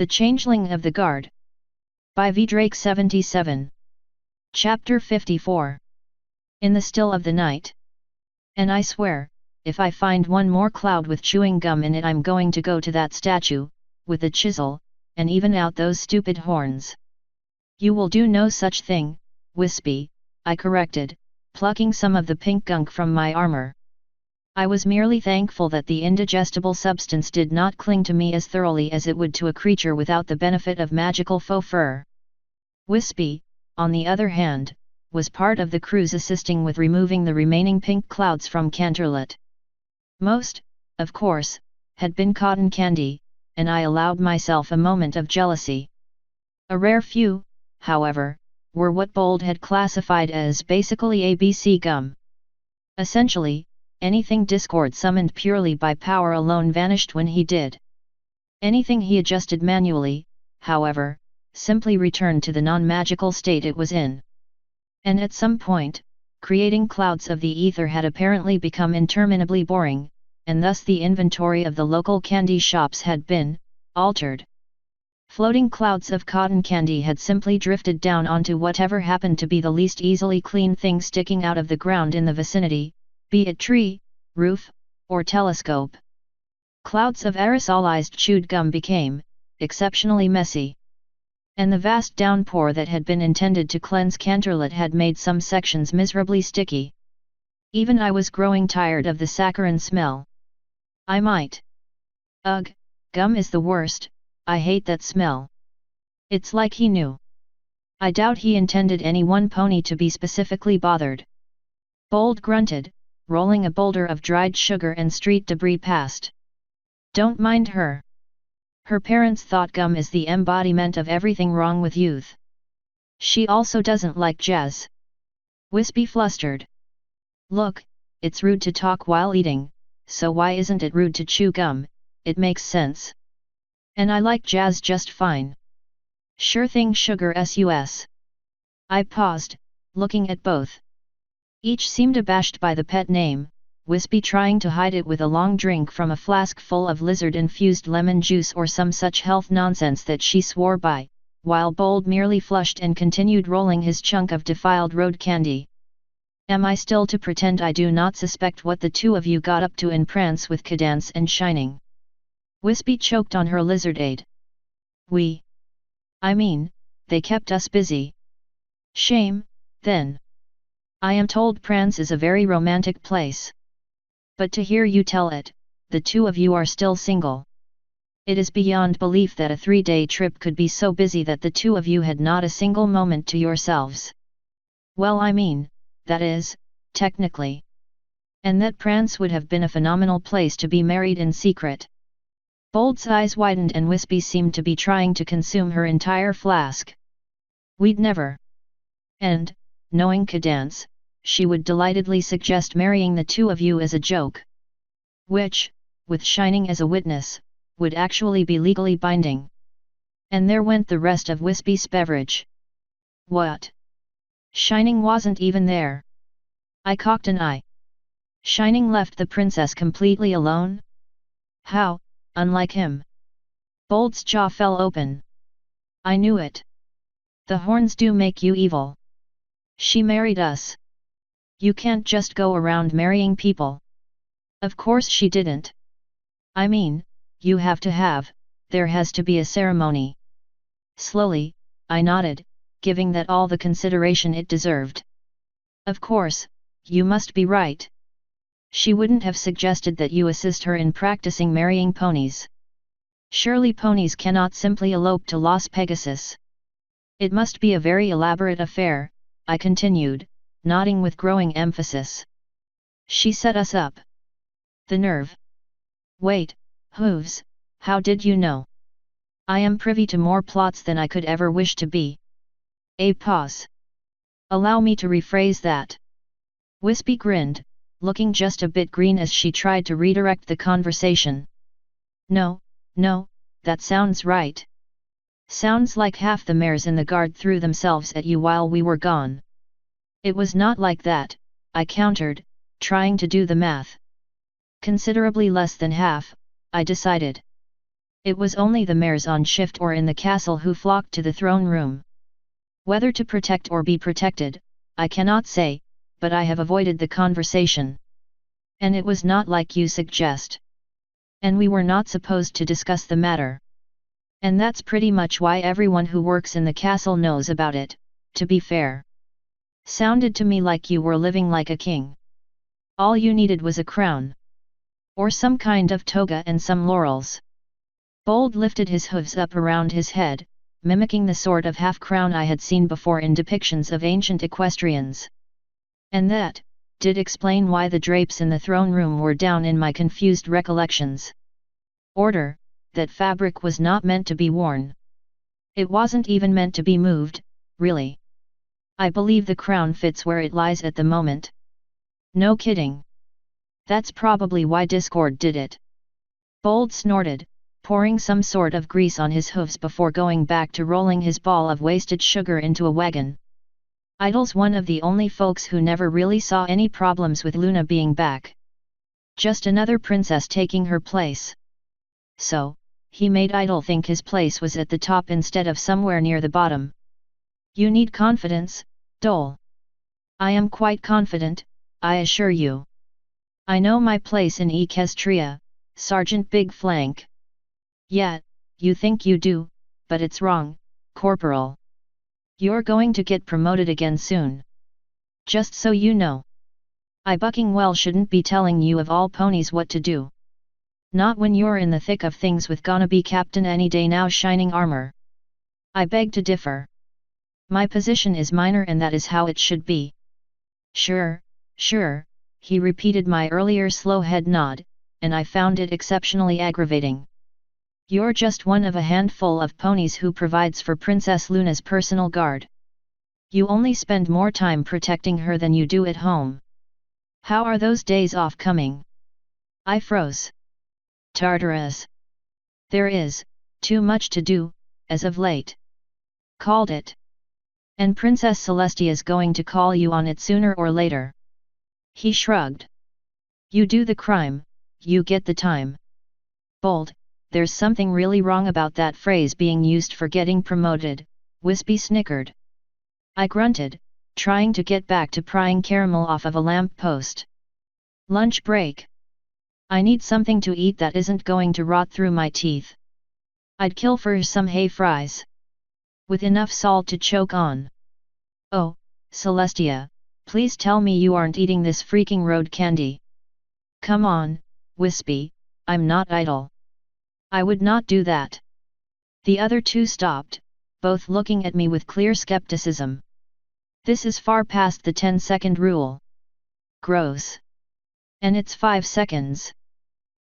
The Changeling of the Guard. By V. Drake 77. Chapter 54. In the still of the night. And I swear, if I find one more cloud with chewing gum in it, I'm going to go to that statue, with a chisel, and even out those stupid horns. You will do no such thing, Wispy, I corrected, plucking some of the pink gunk from my armor. I was merely thankful that the indigestible substance did not cling to me as thoroughly as it would to a creature without the benefit of magical faux fur. Wispy, on the other hand, was part of the crews assisting with removing the remaining pink clouds from Canterlot. Most, of course, had been cotton candy, and I allowed myself a moment of jealousy. A rare few, however, were what Bold had classified as basically ABC gum. Essentially, anything Discord summoned purely by power alone vanished when he did. Anything he adjusted manually, however, simply returned to the non-magical state it was in. And at some point, creating clouds of the ether had apparently become interminably boring, and thus the inventory of the local candy shops had been altered. Floating clouds of cotton candy had simply drifted down onto whatever happened to be the least easily clean thing sticking out of the ground in the vicinity, be it tree, roof, or telescope. Clouds of aerosolized chewed gum became exceptionally messy. And the vast downpour that had been intended to cleanse Canterlot had made some sections miserably sticky. Even I was growing tired of the saccharine smell. I might. Ugh, gum is the worst, I hate that smell. It's like he knew. I doubt he intended any one pony to be specifically bothered. Bold grunted, rolling a boulder of dried sugar and street debris past. Don't mind her. Her parents thought gum is the embodiment of everything wrong with youth. She also doesn't like jazz. Wispy flustered. Look, it's rude to talk while eating, so why isn't it rude to chew gum? It makes sense. And I like jazz just fine. Sure thing, sugar sus. I paused, looking at both. Each seemed abashed by the pet name, Wispy trying to hide it with a long drink from a flask full of lizard-infused lemon juice or some such health nonsense that she swore by, while Bold merely flushed and continued rolling his chunk of defiled road candy. Am I still to pretend I do not suspect what the two of you got up to in Prance with Cadance and Shining? Wispy choked on her lizardade. I mean, they kept us busy. Shame, then. I am told Prance is a very romantic place. But to hear you tell it, the two of you are still single. It is beyond belief that a 3-day trip could be so busy that the two of you had not a single moment to yourselves. Well, I mean, that is, technically. And that Prance would have been a phenomenal place to be married in secret. Bold's eyes widened and Wispy seemed to be trying to consume her entire flask. We'd never. And, knowing Cadance, she would delightedly suggest marrying the two of you as a joke. Which, with Shining as a witness, would actually be legally binding. And there went the rest of Wispy's beverage. What? Shining wasn't even there. I cocked an eye. Shining left the princess completely alone? How, unlike him? Bold's jaw fell open. I knew it. The horns do make you evil. She married us. You can't just go around marrying people. Of course she didn't. I mean, you have to have, there has to be a ceremony. Slowly, I nodded, giving that all the consideration it deserved. Of course, you must be right. She wouldn't have suggested that you assist her in practicing marrying ponies. Surely ponies cannot simply elope to Las Pegasus. It must be a very elaborate affair, I continued, nodding with growing emphasis. She set us up. The nerve. Wait, hooves, how did you know? I am privy to more plots than I could ever wish to be. A pause. Allow me to rephrase that. Wispy grinned, looking just a bit green as she tried to redirect the conversation. No, that sounds right. Sounds like half the mares in the guard threw themselves at you while we were gone. It was not like that, I countered, trying to do the math. Considerably less than half, I decided. It was only the mayors on shift or in the castle who flocked to the throne room. Whether to protect or be protected, I cannot say, but I have avoided the conversation. And it was not like you suggest. And we were not supposed to discuss the matter. And that's pretty much why everyone who works in the castle knows about it, to be fair. Sounded to me like you were living like a king. All you needed was a crown. Or some kind of toga and some laurels. Bold lifted his hooves up around his head, mimicking the sort of half-crown I had seen before in depictions of ancient equestrians. And that did explain why the drapes in the throne room were down in my confused recollections. Order, that fabric was not meant to be worn. It wasn't even meant to be moved, really. I believe the crown fits where it lies at the moment. No kidding. That's probably why Discord did it. Bold snorted, pouring some sort of grease on his hooves before going back to rolling his ball of wasted sugar into a wagon. Idol's one of the only folks who never really saw any problems with Luna being back. Just another princess taking her place. So, he made Idol think his place was at the top instead of somewhere near the bottom. You need confidence, Dole. I am quite confident, I assure you. I know my place in Equestria, Sergeant Big Flank. Yeah, you think you do, but it's wrong, Corporal. You're going to get promoted again soon. Just so you know. I Buckingwell shouldn't be telling you of all ponies what to do. Not when you're in the thick of things with gonna be captain any day now shining armor. I beg to differ. My position is minor and that is how it should be. Sure, sure, he repeated my earlier slow head nod, and I found it exceptionally aggravating. You're just one of a handful of ponies who provides for Princess Luna's personal guard. You only spend more time protecting her than you do at home. How are those days off coming? I froze. Tartarus. There is too much to do, as of late. Called it. And Princess Celestia's going to call you on it sooner or later. He shrugged. You do the crime, you get the time. Bold, there's something really wrong about that phrase being used for getting promoted, Wispy snickered. I grunted, trying to get back to prying caramel off of a lamp post. Lunch break. I need something to eat that isn't going to rot through my teeth. I'd kill for some hay fries. With enough salt to choke on. Oh, Celestia, please tell me you aren't eating this freaking road candy. Come on, Wispy, I'm not idle. I would not do that. The other two stopped, both looking at me with clear skepticism. This is far past the 10-second rule. Gross. And it's 5 seconds.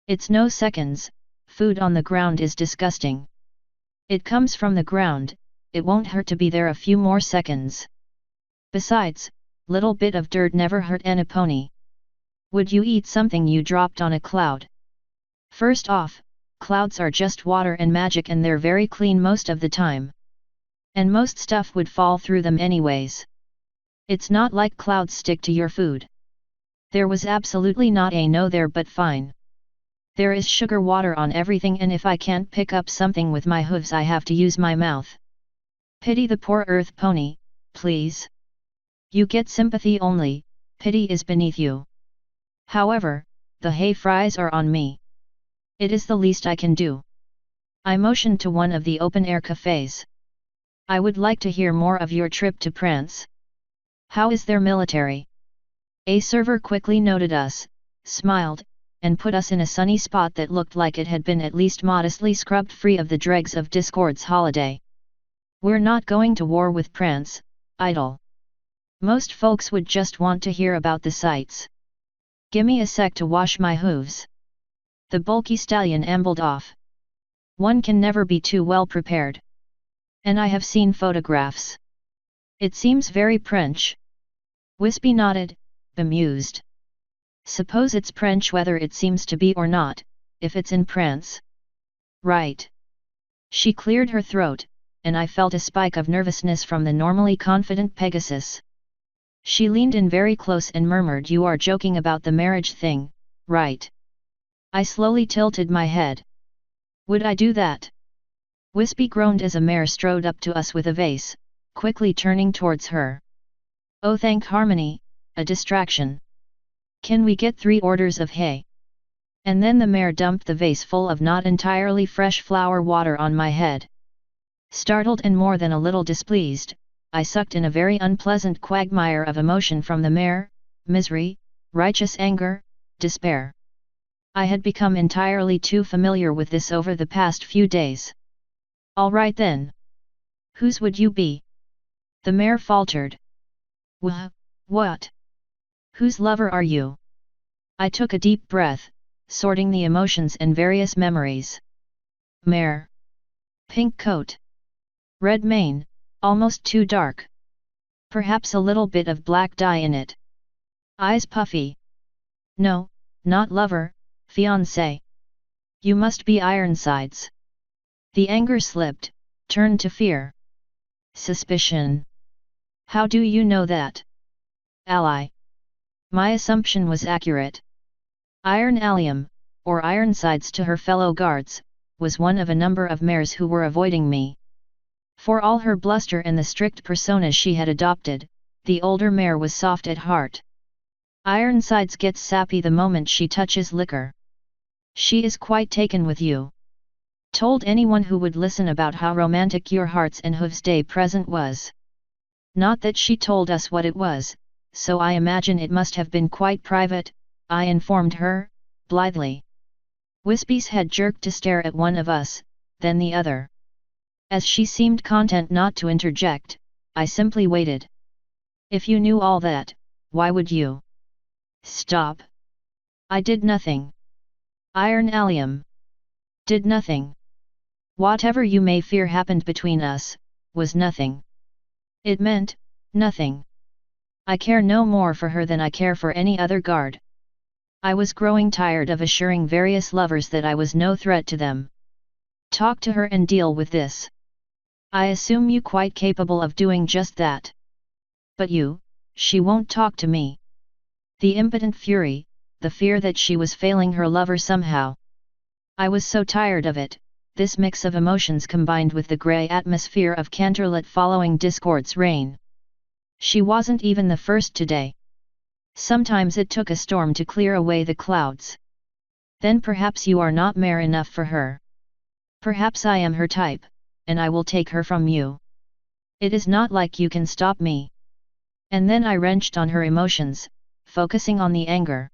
It's no seconds, food on the ground is disgusting. It comes from the ground, it won't hurt to be there a few more seconds. Besides, little bit of dirt never hurt any pony. Would you eat something you dropped on a cloud? First off, clouds are just water and magic and they're very clean most of the time. And most stuff would fall through them anyways. It's not like clouds stick to your food. There was absolutely not a no there but fine. There is sugar water on everything and if I can't pick up something with my hooves I have to use my mouth. Pity the poor earth pony, please. You get sympathy only, pity is beneath you. However, the hay fries are on me. It is the least I can do. I motioned to one of the open-air cafes. I would like to hear more of your trip to France. How is their military? A server quickly noted us, smiled, and put us in a sunny spot that looked like it had been at least modestly scrubbed free of the dregs of Discord's holiday. We're not going to war with France, Idol. Most folks would just want to hear about the sights. Gimme a sec to wash my hooves. The bulky stallion ambled off. One can never be too well prepared. And I have seen photographs. It seems very French. Wispy nodded, bemused. Suppose it's French whether it seems to be or not, if it's in France. Right. She cleared her throat, and I felt a spike of nervousness from the normally confident Pegasus. She leaned in very close and murmured, "You are joking about the marriage thing, right?" I slowly tilted my head. Would I do that? Wispy groaned as a mare strode up to us with a vase, quickly turning towards her. Oh, thank Harmony, a distraction. Can we get 3 orders of hay? And then the mare dumped the vase full of not entirely fresh flower water on my head. Startled and more than a little displeased, I sucked in a very unpleasant quagmire of emotion from the mare: misery, righteous anger, despair. I had become entirely too familiar with this over the past few days. All right then. Whose would you be? The mare faltered. What? Whose lover are you? I took a deep breath, sorting the emotions and various memories. Mare. Pink coat. Red mane, almost too dark. Perhaps a little bit of black dye in it. Eyes puffy. No, not lover, fiancé. You must be Ironsides. The anger slipped, turned to fear. Suspicion. How do you know that? Ally. My assumption was accurate. Iron Allium, or Ironsides to her fellow guards, was one of a number of mares who were avoiding me. For all her bluster and the strict personas she had adopted, the older mare was soft at heart. Ironsides gets sappy the moment she touches liquor. She is quite taken with you. Told anyone who would listen about how romantic your hearts and hooves day present was. Not that she told us what it was, so I imagine it must have been quite private, I informed her, blithely. Wispy's head jerked to stare at one of us, then the other. As she seemed content not to interject, I simply waited. If you knew all that, why would you? Stop. I did nothing. Iron Allium. Did nothing. Whatever you may fear happened between us, was nothing. It meant, nothing. I care no more for her than I care for any other guard. I was growing tired of assuring various lovers that I was no threat to them. Talk to her and deal with this. I assume you quite capable of doing just that. But you, she won't talk to me. The impotent fury, the fear that she was failing her lover somehow. I was so tired of it, this mix of emotions combined with the grey atmosphere of Canterlot following Discord's reign. She wasn't even the first today. Sometimes it took a storm to clear away the clouds. Then perhaps you are not mare enough for her. Perhaps I am her type, and I will take her from you. It is not like you can stop me. And then I wrenched on her emotions, focusing on the anger.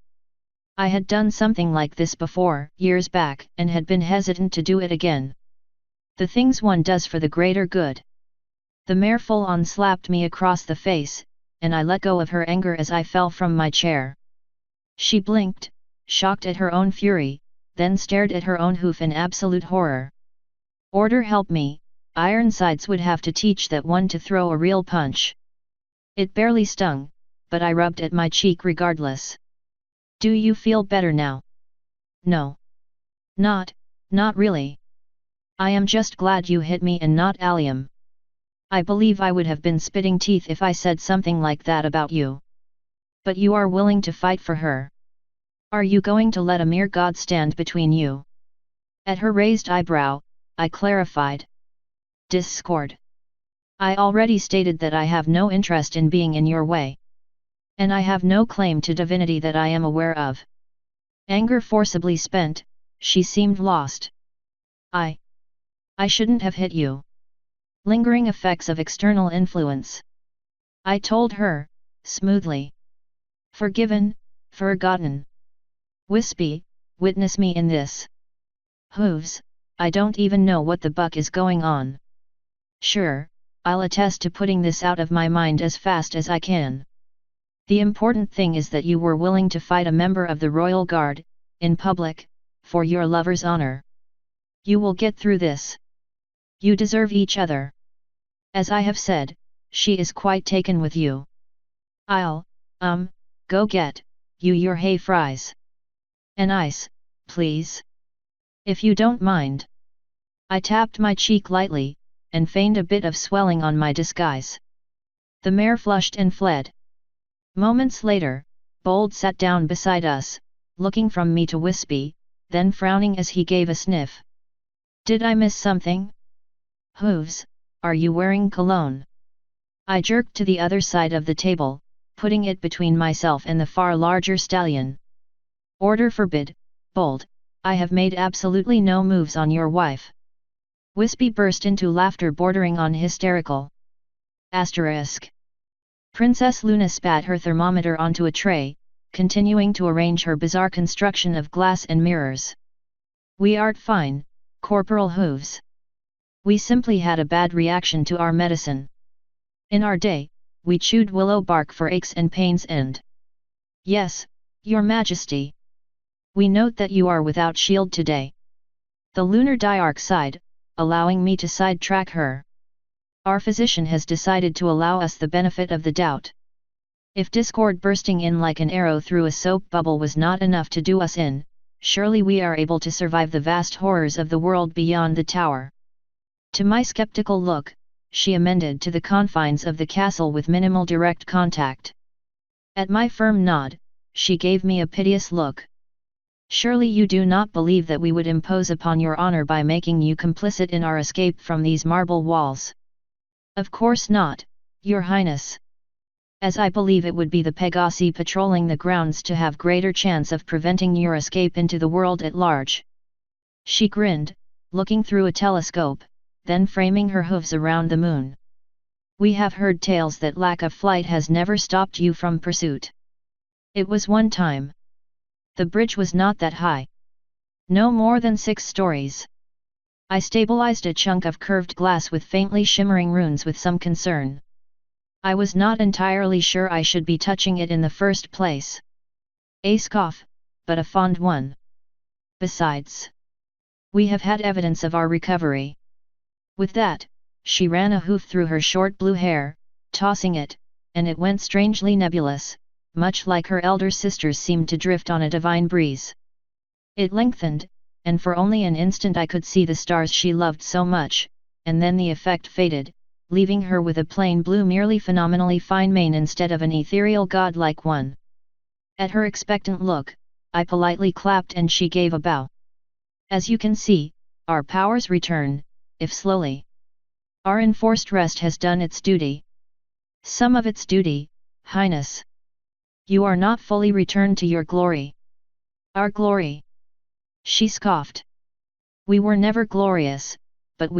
I had done something like this before, years back, and had been hesitant to do it again. The things one does for the greater good. The mare full-on slapped me across the face, and I let go of her anger as I fell from my chair. She blinked, shocked at her own fury, then stared at her own hoof in absolute horror. Order help me, Ironsides would have to teach that one to throw a real punch. It barely stung, but I rubbed at my cheek regardless. Do you feel better now? No. Not really. I am just glad you hit me and not Allium. I believe I would have been spitting teeth if I said something like that about you. But you are willing to fight for her. Are you going to let a mere god stand between you? At her raised eyebrow, I clarified. Discord. I already stated that I have no interest in being in your way. And I have no claim to divinity that I am aware of. Anger forcibly spent, she seemed lost. I shouldn't have hit you. Lingering effects of external influence. I told her, smoothly. Forgiven, forgotten. Wispy, witness me in this. Hooves, I don't even know what the buck is going on. Sure, I'll attest to putting this out of my mind as fast as I can. The important thing is that you were willing to fight a member of the Royal Guard, in public, for your lover's honor. You will get through this. You deserve each other. As I have said, she is quite taken with you. I'll, go get, you your hay fries. And ice, please. If you don't mind. I tapped my cheek lightly, and feigned a bit of swelling on my disguise. The mare flushed and fled. Moments later, Bold sat down beside us, looking from me to Wispy, then frowning as he gave a sniff. Did I miss something? Hooves, are you wearing cologne? I jerked to the other side of the table, putting it between myself and the far larger stallion. Order forbid, bold, I have made absolutely no moves on your wife. Wispy burst into laughter bordering on hysterical. Asterisk. Princess Luna spat her thermometer onto a tray, continuing to arrange her bizarre construction of glass and mirrors. We art fine, Corporal Hooves. We simply had a bad reaction to our medicine. In our day, we chewed willow bark for aches and pains and... Yes, Your Majesty. We note that you are without shield today. The lunar diarch sighed, allowing me to sidetrack her. Our physician has decided to allow us the benefit of the doubt. If discord bursting in like an arrow through a soap bubble was not enough to do us in, surely we are able to survive the vast horrors of the world beyond the tower. To my skeptical look, she amended to the confines of the castle with minimal direct contact. At my firm nod, she gave me a piteous look. Surely you do not believe that we would impose upon your honor by making you complicit in our escape from these marble walls? Of course not, Your Highness. As I believe it would be the Pegasi patrolling the grounds to have greater chance of preventing your escape into the world at large. She grinned, looking through a telescope, then framing her hooves around the moon. We have heard tales that lack of flight has never stopped you from pursuit. It was one time. The bridge was not that high. No more than 6 stories. I stabilized a chunk of curved glass with faintly shimmering runes with some concern. I was not entirely sure I should be touching it in the first place. A scoff, but a fond one. Besides, we have had evidence of our recovery. With that, she ran a hoof through her short blue hair, tossing it, and it went strangely nebulous, much like her elder sisters seemed to drift on a divine breeze. It lengthened, and for only an instant I could see the stars she loved so much, and then the effect faded, leaving her with a plain blue merely phenomenally fine mane instead of an ethereal godlike one. At her expectant look, I politely clapped and she gave a bow. As you can see, our powers return, if slowly. Our enforced rest has done its duty. Some of its duty, Highness. You are not fully returned to your glory. Our glory? She scoffed. We were never glorious, but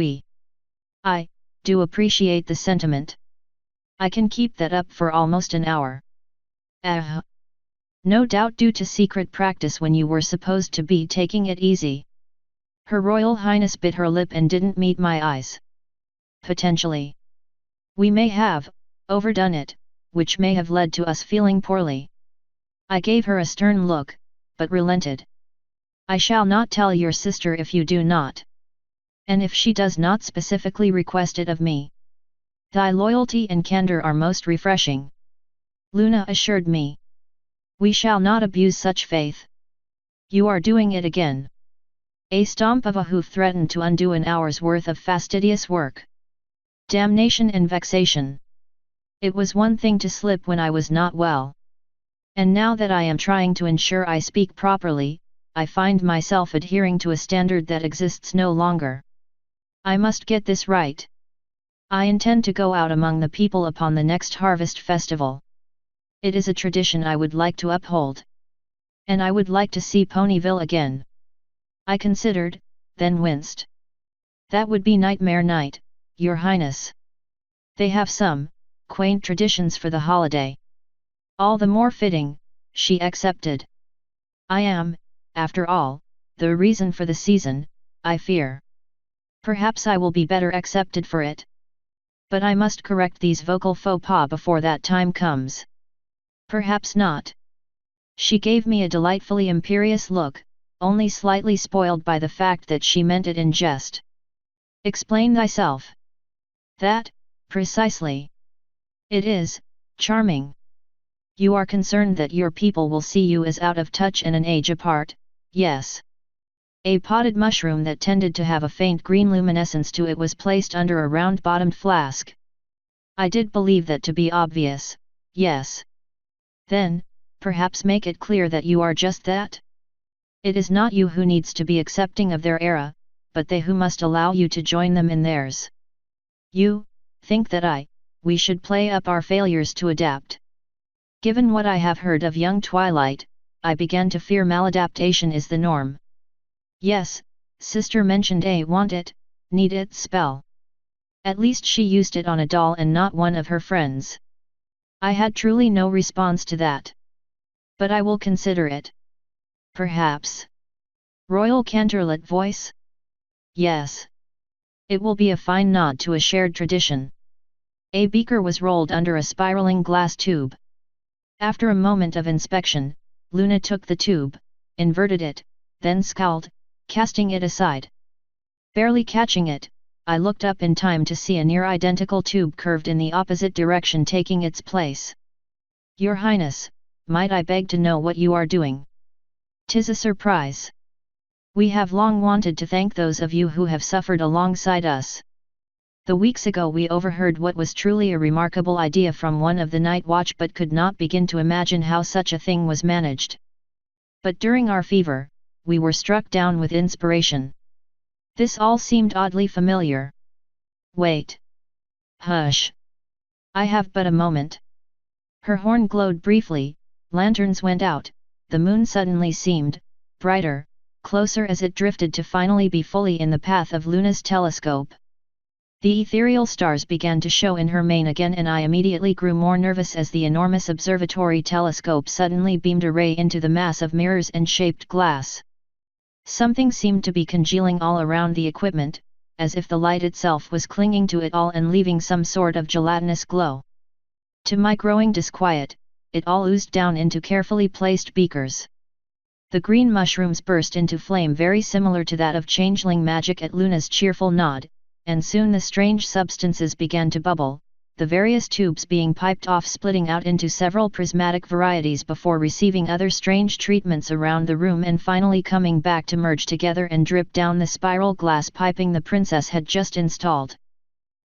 I do appreciate the sentiment. I can keep that up for almost an hour. No doubt due to secret practice when you were supposed to be taking it easy. Her Royal Highness bit her lip and didn't meet my eyes. Potentially. We may have overdone it, which may have led to us feeling poorly. I gave her a stern look, but relented. I shall not tell your sister if you do not. And if she does not specifically request it of me. Thy loyalty and candor are most refreshing. Luna assured me. We shall not abuse such faith. You are doing it again. A stomp of a hoof threatened to undo an hour's worth of fastidious work. Damnation and vexation. It was one thing to slip when I was not well. And now that I am trying to ensure I speak properly, I find myself adhering to a standard that exists no longer. I must get this right. I intend to go out among the people upon the next harvest festival. It is a tradition I would like to uphold. And I would like to see Ponyville again. I considered, then winced. That would be Nightmare Night, Your Highness. They have some quaint traditions for the holiday. All the more fitting, she accepted. I am, after all, the reason for the season, I fear. Perhaps I will be better accepted for it. But I must correct these vocal faux pas before that time comes. Perhaps not. She gave me a delightfully imperious look, only slightly spoiled by the fact that she meant it in jest. Explain thyself. That, precisely. It is, charming. You are concerned that your people will see you as out of touch and an age apart, yes. A potted mushroom that tended to have a faint green luminescence to it was placed under a round-bottomed flask. I did believe that to be obvious, yes. Then, perhaps make it clear that you are just that? It is not you who needs to be accepting of their era, but they who must allow you to join them in theirs. You think that we should play up our failures to adapt. Given what I have heard of young Twilight, I began to fear maladaptation is the norm. Yes, sister mentioned a want it, need it spell. At least she used it on a doll and not one of her friends. I had truly no response to that. But I will consider it. Perhaps. Royal Canterlet voice? Yes. It will be a fine nod to a shared tradition. A beaker was rolled under a spiraling glass tube. After a moment of inspection, Luna took the tube, inverted it, then scowled, casting it aside. Barely catching it, I looked up in time to see a near-identical tube curved in the opposite direction taking its place. Your Highness, might I beg to know what you are doing? 'Tis a surprise. We have long wanted to thank those of you who have suffered alongside us. The weeks ago we overheard what was truly a remarkable idea from one of the Night Watch but could not begin to imagine how such a thing was managed. But during our fever, we were struck down with inspiration. This all seemed oddly familiar. Wait. Hush. I have but a moment. Her horn glowed briefly, lanterns went out, the moon suddenly seemed brighter, closer as it drifted to finally be fully in the path of Luna's telescope. The ethereal stars began to show in her mane again and I immediately grew more nervous as the enormous observatory telescope suddenly beamed a ray into the mass of mirrors and shaped glass. Something seemed to be congealing all around the equipment, as if the light itself was clinging to it all and leaving some sort of gelatinous glow. To my growing disquiet, it all oozed down into carefully placed beakers. The green mushrooms burst into flame very similar to that of changeling magic at Luna's cheerful nod, and soon the strange substances began to bubble, the various tubes being piped off splitting out into several prismatic varieties before receiving other strange treatments around the room and finally coming back to merge together and drip down the spiral glass piping the princess had just installed.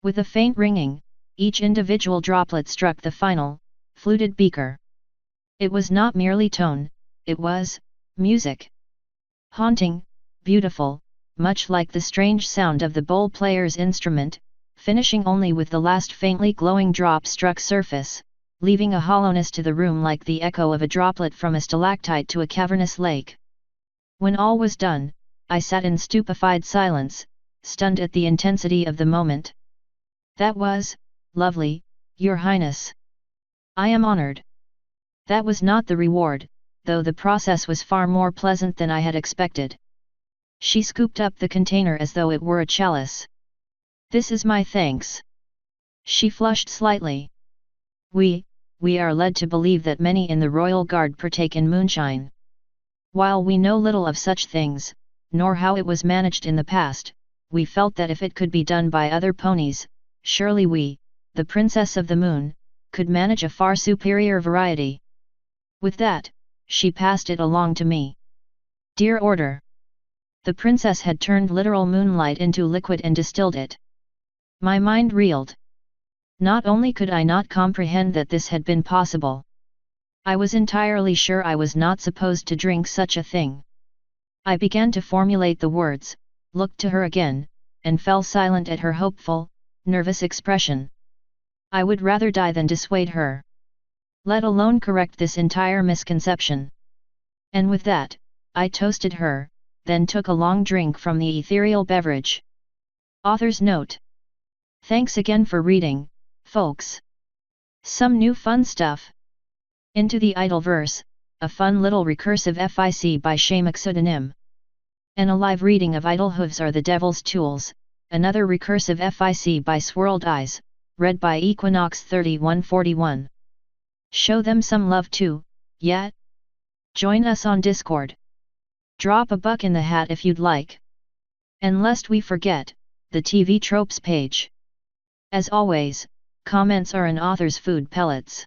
With a faint ringing, each individual droplet struck the final, fluted beaker. It was not merely tone, it was music. Haunting, beautiful, much like the strange sound of the bowl player's instrument, finishing only with the last faintly glowing drop struck surface, leaving a hollowness to the room like the echo of a droplet from a stalactite to a cavernous lake. When all was done, I sat in stupefied silence, stunned at the intensity of the moment. That was lovely, Your Highness. I am honored. That was not the reward, though the process was far more pleasant than I had expected. She scooped up the container as though it were a chalice. This is my thanks. She flushed slightly. We are led to believe that many in the royal guard partake in moonshine. While we know little of such things, nor how it was managed in the past, we felt that if it could be done by other ponies, surely we, the Princess of the Moon, could manage a far superior variety. With that, she passed it along to me. Dear Order. The princess had turned literal moonlight into liquid and distilled it. My mind reeled. Not only could I not comprehend that this had been possible, I was entirely sure I was not supposed to drink such a thing. I began to formulate the words, looked to her again, and fell silent at her hopeful, nervous expression. I would rather die than dissuade her. Let alone correct this entire misconception. And with that, I toasted her, then took a long drink from the ethereal beverage. Author's note. Thanks again for reading, folks. Some new fun stuff. Into the Idle Verse, a fun little recursive FIC by Shamak pseudonym. An alive reading of Idle Hooves Are the Devil's Tools, another recursive FIC by Swirled Eyes, read by Equinox 3141. Show them some love too, yeah? Join us on Discord. Drop a buck in the hat if you'd like. And lest we forget, the TV Tropes page. As always, comments are an author's food pellets.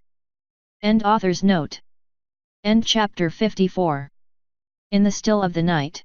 End author's note. End chapter 54. In the Still of the Night.